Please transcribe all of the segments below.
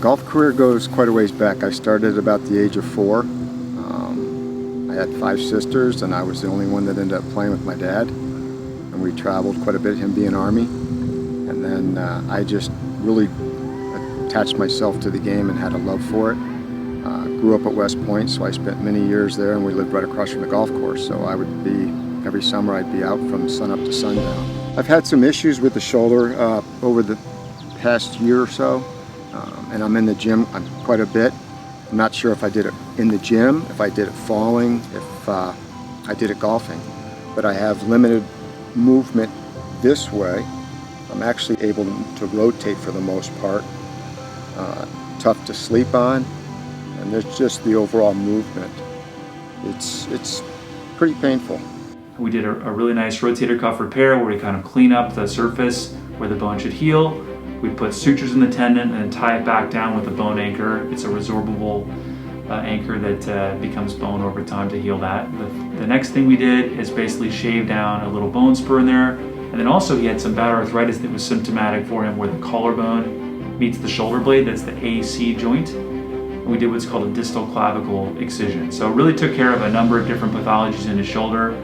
golf career goes quite a ways back. I started about the age of 4. I had 5 sisters, and I was the only one that ended up playing with my dad. And we traveled quite a bit, him being Army. And then I just really attached myself to the game and had a love for it. Grew up at West Point, so I spent many years there, and we lived right across from the golf course. So I would be, every summer I'd be out from sunup to sundown. I've had some issues with the shoulder over the past year or so, and I'm in the gym quite a bit. I'm not sure if I did it in the gym, if I did it falling, if I did it golfing, but I have limited movement this way. I'm actually able to rotate for the most part. Tough to sleep on, and there's just the overall movement. It's pretty painful. We did a really nice rotator cuff repair where we kind of clean up the surface where the bone should heal. We put sutures in the tendon and then tie it back down with a bone anchor. It's a resorbable anchor that becomes bone over time to heal that. The next thing we did is basically shave down a little bone spur in there. And then also he had some bad arthritis that was symptomatic for him where the collarbone meets the shoulder blade. That's the AC joint. And we did what's called a distal clavicle excision. So it really took care of a number of different pathologies in his shoulder.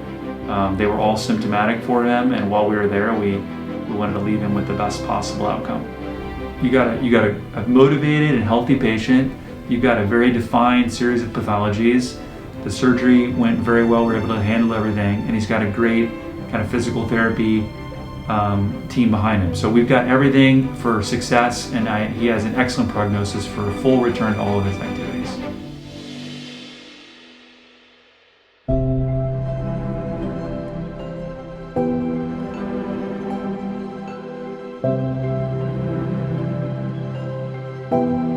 They were all symptomatic for him, and while we were there, we wanted to leave him with the best possible outcome. You got a motivated and healthy patient. You've got a very defined series of pathologies. The surgery went very well. We were able to handle everything, and he's got a great kind of physical therapy team behind him. So we've got everything for success, and he has an excellent prognosis for a full return to all of his activities. Thank you.